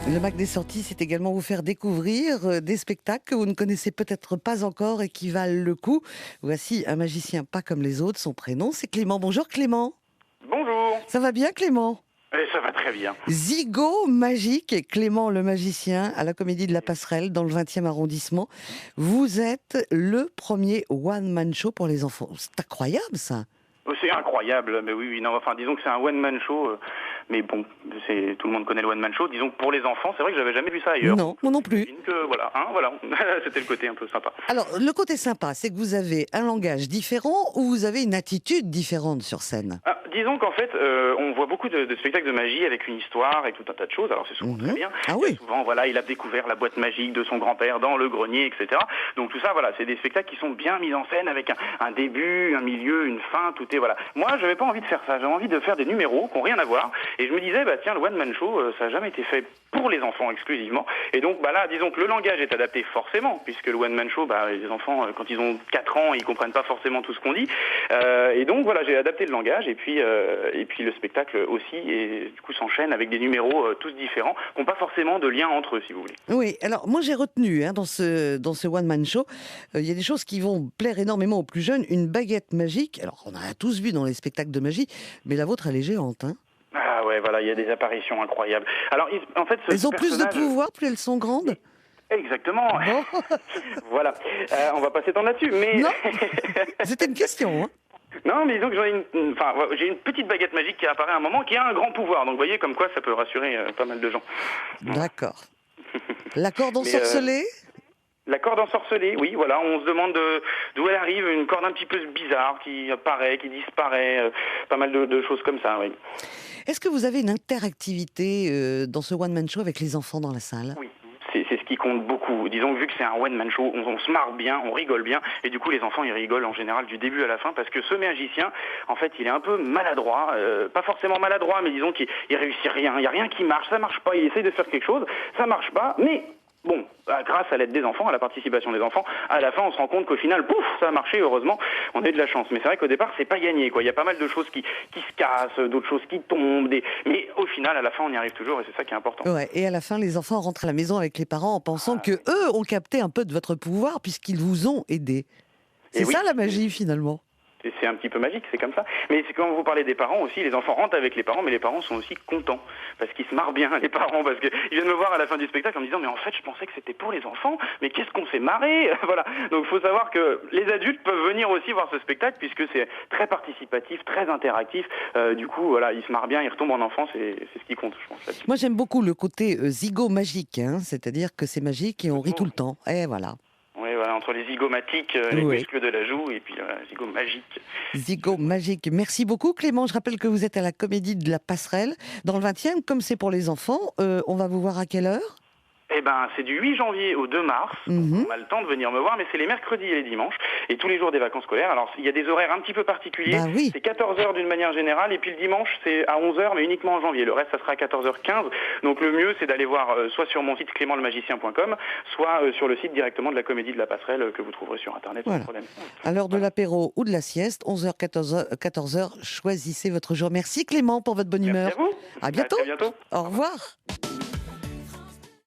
Le Mac des sorties, c'est également vous faire découvrir des spectacles que vous ne connaissez peut-être pas encore et qui valent le coup. Voici un magicien pas comme les autres. Son prénom, c'est Clément. Bonjour Clément. Bonjour. Ça va bien Clément? Ça va très bien. Zigo Magique et Clément le magicien à la Comédie de la Passerelle dans le 20e arrondissement. Vous êtes le premier one-man show pour les enfants. C'est incroyable ça. C'est incroyable, mais oui, non, enfin, disons que c'est un one-man show, mais bon, tout le monde connaît le one-man show. Disons que pour les enfants, c'est vrai que j'avais jamais vu ça ailleurs. Non, moi non plus. Voilà, c'était le côté un peu sympa. Alors, le côté sympa, c'est que vous avez un langage différent ou vous avez une attitude différente sur scène. Disons qu'en fait, on voit beaucoup de spectacles de magie avec une histoire et tout un tas de choses. Alors c'est souvent très bien. Ah oui. Souvent, voilà, il a découvert la boîte magique de son grand-père dans le grenier, etc. Donc tout ça, voilà, c'est des spectacles qui sont bien mis en scène avec un début, un milieu, une fin, tout est voilà. Moi, j'avais pas envie de faire ça. J'avais envie de faire des numéros qui n'ont rien à voir. Et je me disais, tiens, le one man show, ça n'a jamais été fait pour les enfants exclusivement. Et donc, là, disons que le langage est adapté forcément, puisque le one man show, les enfants, quand ils ont 4 ans, ils comprennent pas forcément tout ce qu'on dit. Et donc voilà, j'ai adapté le langage et puis le spectacle aussi, et du coup s'enchaîne avec des numéros tous différents, qui n'ont pas forcément de lien entre eux, si vous voulez. Oui, alors moi j'ai retenu dans ce one-man show, il y a des choses qui vont plaire énormément aux plus jeunes. Une baguette magique, alors on en a tous vu dans les spectacles de magie, mais la vôtre elle est géante. Ah ouais, voilà, il y a des apparitions incroyables. Alors en fait, elles ont plus de pouvoir, plus elles sont grandes. Exactement. Bon. Voilà, on va pas s'étendre là-dessus, mais... Non, c'était une question. Non, mais disons que j'ai une petite baguette magique qui apparaît à un moment, qui a un grand pouvoir. Donc vous voyez comme quoi ça peut rassurer pas mal de gens. D'accord. La corde ensorcelée La corde ensorcelée, oui, voilà, on se demande d'où elle arrive, une corde un petit peu bizarre qui apparaît, qui disparaît, pas mal de choses comme ça, oui. Est-ce que vous avez une interactivité dans ce one-man show avec les enfants dans la salle? Oui. C'est ce qui compte beaucoup. Disons que vu que c'est un one-man show, on se marre bien, on rigole bien, et du coup les enfants ils rigolent en général du début à la fin, parce que ce magicien, en fait, il est un peu maladroit, pas forcément maladroit, mais disons qu'il réussit rien, il n'y a rien qui marche, ça marche pas, il essaye de faire quelque chose, ça marche pas, mais... Bon, grâce à l'aide des enfants, à la participation des enfants, à la fin on se rend compte qu'au final, pouf, ça a marché, heureusement, on a eu de la chance. Mais c'est vrai qu'au départ, c'est pas gagné, quoi. Il y a pas mal de choses qui se cassent, d'autres choses qui tombent, mais au final, à la fin, on y arrive toujours et c'est ça qui est important. Ouais, et à la fin, les enfants rentrent à la maison avec les parents en pensant que eux ont capté un peu de votre pouvoir puisqu'ils vous ont aidé. C'est ça la magie finalement. C'est un petit peu magique, c'est comme ça. Mais c'est quand vous parlez des parents aussi, les enfants rentrent avec les parents, mais les parents sont aussi contents, parce qu'ils se marrent bien, les parents, parce qu'ils viennent me voir à la fin du spectacle en me disant « Mais en fait, je pensais que c'était pour les enfants, mais qu'est-ce qu'on s'est marré ?» Voilà. Donc il faut savoir que les adultes peuvent venir aussi voir ce spectacle, puisque c'est très participatif, très interactif. Du coup, voilà, ils se marrent bien, ils retombent en enfance, et c'est ce qui compte, je pense. Moi, j'aime beaucoup le côté zigo magique, c'est-à-dire que c'est magique et on rit tout le temps. Et voilà. Oui, voilà, entre les zygomatiques, les muscles de la joue, et puis zigo magique. Zigo magique. Merci beaucoup Clément. Je rappelle que vous êtes à la Comédie de la Passerelle, dans le 20e. Comme c'est pour les enfants, on va vous voir à quelle heure ? C'est du 8 janvier au 2 mars, donc on a le temps de venir me voir, mais c'est les mercredis et les dimanches, et tous les jours des vacances scolaires. Alors il y a des horaires un petit peu particuliers, c'est 14h d'une manière générale, et puis le dimanche c'est à 11h, mais uniquement en janvier. Le reste ça sera à 14h15, donc le mieux c'est d'aller voir soit sur mon site clémentlemagicien.com, soit sur le site directement de la Comédie de la Passerelle que vous trouverez sur internet, sans problème. À l'heure de l'apéro ou de la sieste, 11h, 14h, choisissez votre jour. Merci Clément pour votre bonne humeur. Merci à vous. À bientôt. À très bientôt. Au revoir.